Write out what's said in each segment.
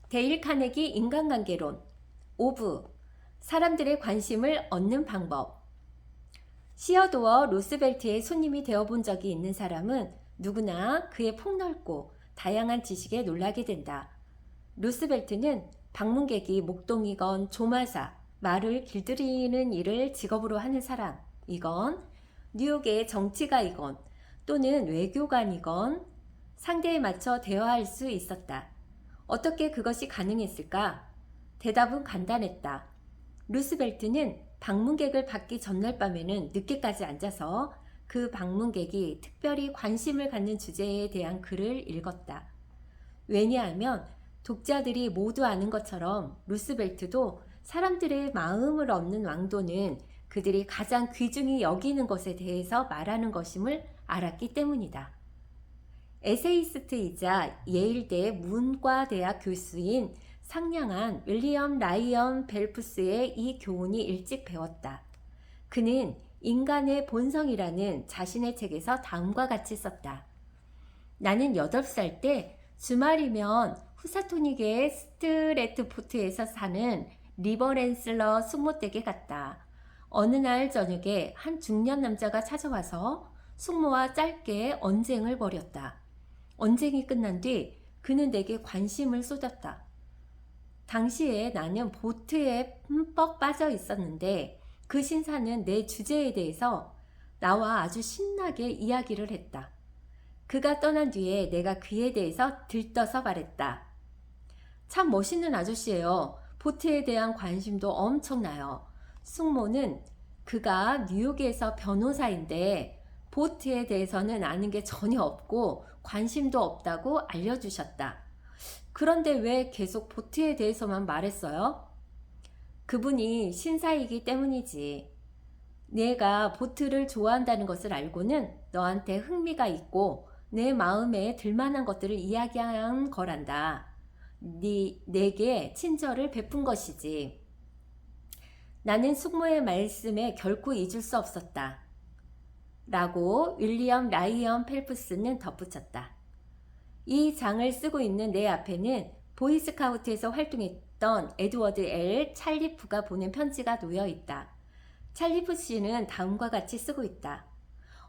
데일 카네기 인간관계론 5부 사람들의 관심을 얻는 방법. 시어도어 루스벨트의 손님이 되어본 적이 있는 사람은 누구나 그의 폭넓고 다양한 지식에 놀라게 된다. 루스벨트는 방문객이 목동이건 조마사, 말을 길들이는 일을 직업으로 하는 사람이건 뉴욕의 정치가이건 또는 외교관이건 상대에 맞춰 대화할 수 있었다. 어떻게 그것이 가능했을까? 대답은 간단했다. 루스벨트는 방문객을 받기 전날 밤에는 늦게까지 앉아서 그 방문객이 특별히 관심을 갖는 주제에 대한 글을 읽었다. 왜냐하면 독자들이 모두 아는 것처럼 루스벨트도 사람들의 마음을 얻는 왕도는 그들이 가장 귀중히 여기는 것에 대해서 말하는 것임을 알았기 때문이다. 에세이스트이자 예일대 문과대학 교수인 상냥한 윌리엄 라이언 벨프스의 이 교훈이 일찍 배웠다. 그는 인간의 본성이라는 자신의 책에서 다음과 같이 썼다. 나는 8살 때 주말이면 후사토닉의 스트레트포트에서 사는 리버랜슬러 숙모댁에 갔다. 어느 날 저녁에 한 중년 남자가 찾아와서 숙모와 짧게 언쟁을 벌였다. 언쟁이 끝난 뒤 그는 내게 관심을 쏟았다. 당시에 나는 보트에 흠뻑 빠져 있었는데 그 신사는 내 주제에 대해서 나와 아주 신나게 이야기를 했다. 그가 떠난 뒤에 내가 그에 대해서 들떠서 말했다. 참 멋있는 아저씨예요. 보트에 대한 관심도 엄청나요. 숙모는 그가 뉴욕에서 변호사인데 보트에 대해서는 아는 게 전혀 없고 관심도 없다고 알려주셨다. 그런데 왜 계속 보트에 대해서만 말했어요? 그분이 신사이기 때문이지. 내가 보트를 좋아한다는 것을 알고는 너한테 흥미가 있고 내 마음에 들만한 것들을 이야기한 거란다. 내게 친절을 베푼 것이지. 나는 숙모의 말씀에 결코 잊을 수 없었다. 라고 윌리엄 라이언 펠프스는 덧붙였다. 이 장을 쓰고 있는 내 앞에는 보이스카우트에서 활동했던 에드워드 L. 찰리프가 보낸 편지가 놓여 있다. 찰리프 씨는 다음과 같이 쓰고 있다.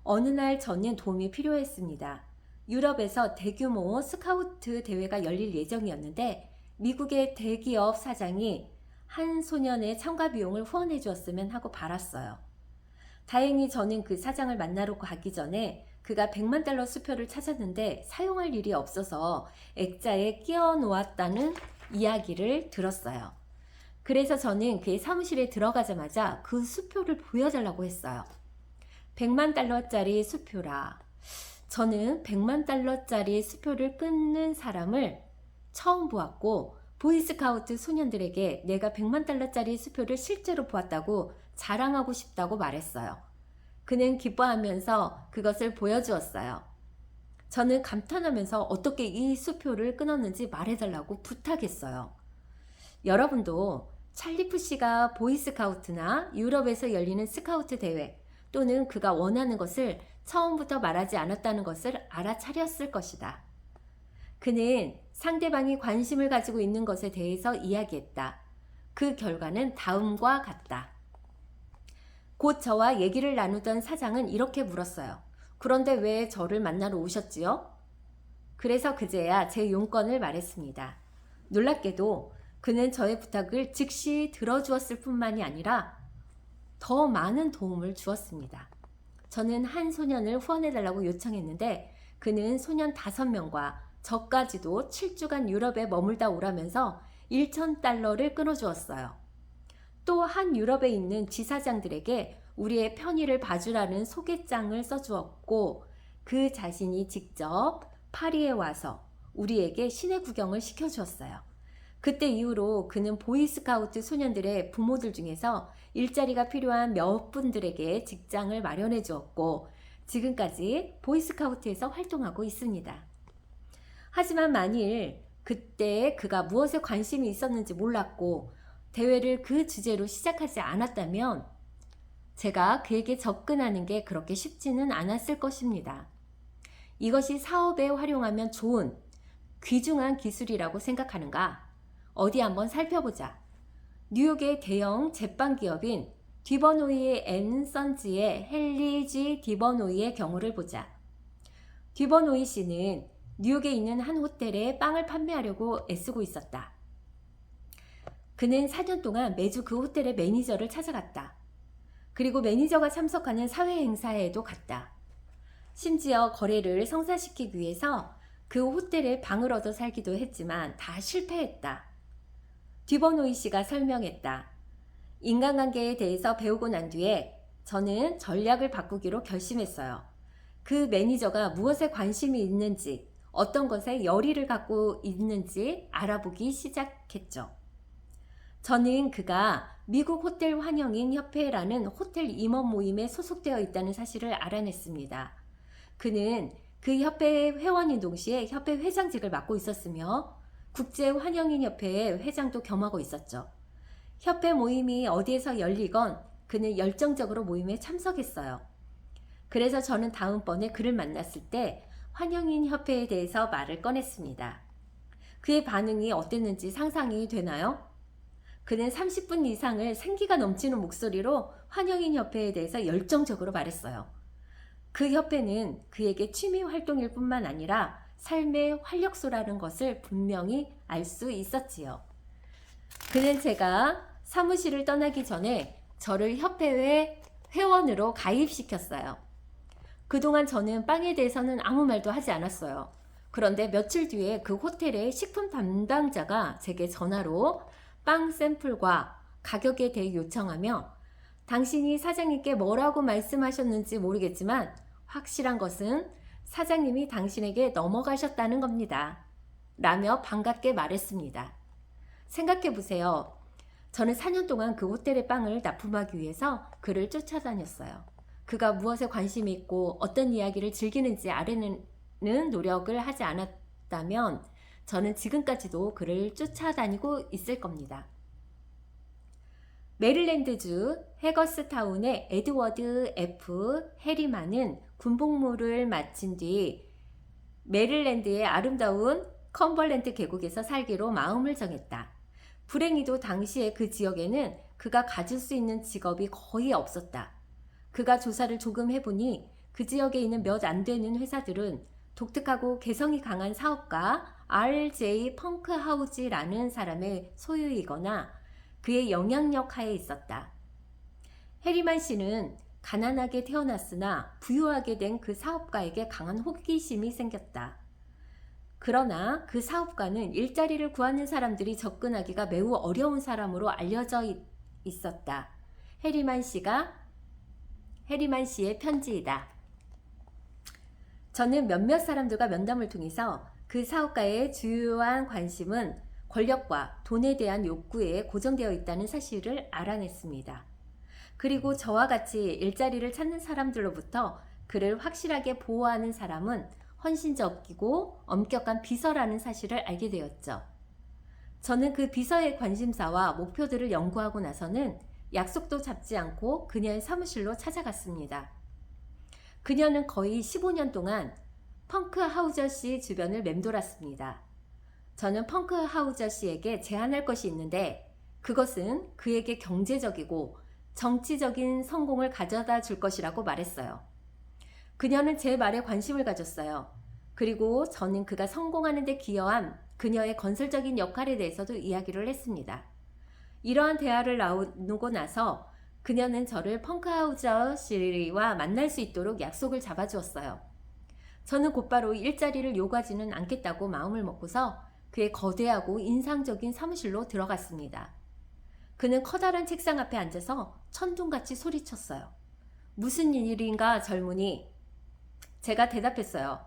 어느 날 저는 도움이 필요했습니다. 유럽에서 대규모 스카우트 대회가 열릴 예정이었는데 미국의 대기업 사장이 한 소년의 참가 비용을 후원해 주었으면 하고 바랐어요. 다행히 저는 그 사장을 만나러 가기 전에 그가 $100만 수표를 찾았는데 사용할 일이 없어서 액자에 끼워 놓았다는 이야기를 들었어요. 그래서 저는 그의 사무실에 들어가자마자 그 수표를 보여달라고 했어요. $100만 수표라. 저는 $100만 수표를 끊는 사람을 처음 보았고 보이스카우트 소년들에게 내가 $100만 수표를 실제로 보았다고 자랑하고 싶다고 말했어요. 그는 기뻐하면서 그것을 보여주었어요. 저는 감탄하면서 어떻게 이 수표를 끊었는지 말해달라고 부탁했어요. 여러분도 찰리프 씨가 보이스카우트나 유럽에서 열리는 스카우트 대회 또는 그가 원하는 것을 처음부터 말하지 않았다는 것을 알아차렸을 것이다. 그는 상대방이 관심을 가지고 있는 것에 대해서 이야기했다. 그 결과는 다음과 같다. 곧 저와 얘기를 나누던 사장은 이렇게 물었어요. 그런데 왜 저를 만나러 오셨지요? 그래서 그제야 제 용건을 말했습니다. 놀랍게도 그는 저의 부탁을 즉시 들어주었을 뿐만이 아니라 더 많은 도움을 주었습니다. 저는 한 소년을 후원해달라고 요청했는데 그는 소년 5명과 저까지도 7주간 유럽에 머물다 오라면서 $1,000를 끊어주었어요. 또 한 유럽에 있는 지사장들에게 우리의 편의를 봐주라는 소개장을 써주었고 그 자신이 직접 파리에 와서 우리에게 시내 구경을 시켜주었어요. 그때 이후로 그는 보이스카우트 소년들의 부모들 중에서 일자리가 필요한 몇 분들에게 직장을 마련해 주었고 지금까지 보이스카우트에서 활동하고 있습니다. 하지만 만일 그때 그가 무엇에 관심이 있었는지 몰랐고 대회를 그 주제로 시작하지 않았다면 제가 그에게 접근하는 게 그렇게 쉽지는 않았을 것입니다. 이것이 사업에 활용하면 좋은 귀중한 기술이라고 생각하는가? 어디 한번 살펴보자. 뉴욕의 대형 제빵 기업인 디버노이 앤 선즈의 헨리 G. 디버노이의 경우를 보자. 디버노이 씨는 뉴욕에 있는 한 호텔에 빵을 판매하려고 애쓰고 있었다. 그는 4년 동안 매주 그 호텔의 매니저를 찾아갔다. 그리고 매니저가 참석하는 사회 행사에도 갔다. 심지어 거래를 성사시키기 위해서 그 호텔에 방을 얻어 살기도 했지만 다 실패했다. 디버노이 씨가 설명했다. 인간관계에 대해서 배우고 난 뒤에 저는 전략을 바꾸기로 결심했어요. 그 매니저가 무엇에 관심이 있는지, 어떤 것에 열의를 갖고 있는지 알아보기 시작했죠. 저는 그가 미국 호텔 환영인 협회라는 호텔 임원 모임에 소속되어 있다는 사실을 알아냈습니다. 그는 그 협회 회원인 동시에 협회 회장직을 맡고 있었으며 국제 환영인 협회의 회장도 겸하고 있었죠. 협회 모임이 어디에서 열리건 그는 열정적으로 모임에 참석했어요. 그래서 저는 다음번에 그를 만났을 때 환영인 협회에 대해서 말을 꺼냈습니다. 그의 반응이 어땠는지 상상이 되나요? 그는 30분 이상을 생기가 넘치는 목소리로 환영인 협회에 대해서 열정적으로 말했어요. 그 협회는 그에게 취미 활동일 뿐만 아니라 삶의 활력소라는 것을 분명히 알 수 있었지요. 그는 제가 사무실을 떠나기 전에 저를 협회의 회원으로 가입시켰어요. 그동안 저는 빵에 대해서는 아무 말도 하지 않았어요. 그런데 며칠 뒤에 그 호텔의 식품 담당자가 제게 전화로 빵 샘플과 가격에 대해 요청하며 당신이 사장님께 뭐라고 말씀하셨는지 모르겠지만 확실한 것은 사장님이 당신에게 넘어가셨다는 겁니다. 라며 반갑게 말했습니다. 생각해 보세요. 저는 4년 동안 그 호텔의 빵을 납품하기 위해서 그를 쫓아다녔어요. 그가 무엇에 관심이 있고 어떤 이야기를 즐기는지 알아내는 노력을 하지 않았다면 저는 지금까지도 그를 쫓아다니고 있을 겁니다. 메릴랜드주 해거스타운의 에드워드 F. 해리만은 군복무를 마친 뒤 메릴랜드의 아름다운 컴벌랜드 계곡에서 살기로 마음을 정했다. 불행히도 당시에 그 지역에는 그가 가질 수 있는 직업이 거의 없었다. 그가 조사를 조금 해보니 그 지역에 있는 몇 안 되는 회사들은 독특하고 개성이 강한 사업가 R.J. 펑크하우즈라는 사람의 소유이거나 그의 영향력 하에 있었다. 해리만 씨는 가난하게 태어났으나 부유하게 된 그 사업가에게 강한 호기심이 생겼다. 그러나 그 사업가는 일자리를 구하는 사람들이 접근하기가 매우 어려운 사람으로 알려져 있었다. 해리만 씨의 편지이다. 저는 몇몇 사람들과 면담을 통해서 그 사업가의 주요한 관심은 권력과 돈에 대한 욕구에 고정되어 있다는 사실을 알아냈습니다. 그리고 저와 같이 일자리를 찾는 사람들로부터 그를 확실하게 보호하는 사람은 헌신적이고 엄격한 비서라는 사실을 알게 되었죠. 저는 그 비서의 관심사와 목표들을 연구하고 나서는 약속도 잡지 않고 그녀의 사무실로 찾아갔습니다. 그녀는 거의 15년 동안 펑크하우저 씨 주변을 맴돌았습니다. 저는 펑크하우저 씨에게 제안할 것이 있는데 그것은 그에게 경제적이고 정치적인 성공을 가져다 줄 것이라고 말했어요. 그녀는 제 말에 관심을 가졌어요. 그리고 저는 그가 성공하는 데 기여한 그녀의 건설적인 역할에 대해서도 이야기를 했습니다. 이러한 대화를 나누고 나서 그녀는 저를 펑크하우저 씨와 만날 수 있도록 약속을 잡아주었어요. 저는 곧바로 일자리를 요구하지는 않겠다고 마음을 먹고서 그의 거대하고 인상적인 사무실로 들어갔습니다. 그는 커다란 책상 앞에 앉아서 천둥같이 소리쳤어요. 무슨 일인가 젊은이? 제가 대답했어요.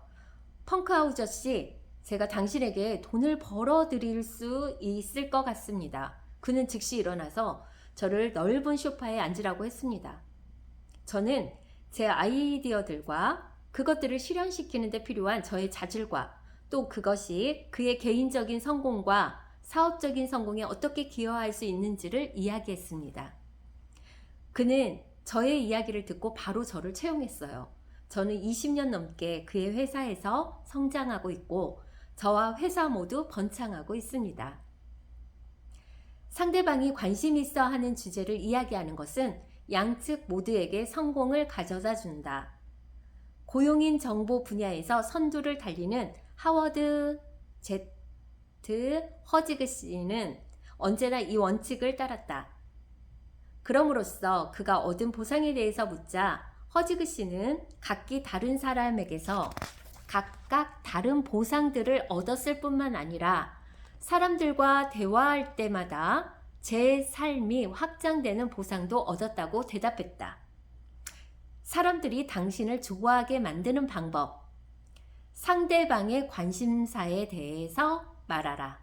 펑크하우저 씨, 제가 당신에게 돈을 벌어드릴 수 있을 것 같습니다. 그는 즉시 일어나서 저를 넓은 소파에 앉으라고 했습니다. 저는 제 아이디어들과 그것들을 실현시키는 데 필요한 저의 자질과 또 그것이 그의 개인적인 성공과 사업적인 성공에 어떻게 기여할 수 있는지를 이야기했습니다. 그는 저의 이야기를 듣고 바로 저를 채용했어요. 저는 20년 넘게 그의 회사에서 성장하고 있고 저와 회사 모두 번창하고 있습니다. 상대방이 관심 있어 하는 주제를 이야기하는 것은 양측 모두에게 성공을 가져다 준다. 고용인 정보 분야에서 선두를 달리는 하워드 Z 허지그씨는 언제나 이 원칙을 따랐다. 그럼으로써 그가 얻은 보상에 대해서 묻자 허지그씨는 각기 다른 사람에게서 각각 다른 보상들을 얻었을 뿐만 아니라 사람들과 대화할 때마다 제 삶이 확장되는 보상도 얻었다고 대답했다. 사람들이 당신을 좋아하게 만드는 방법. 상대방의 관심사에 대해서 말하라.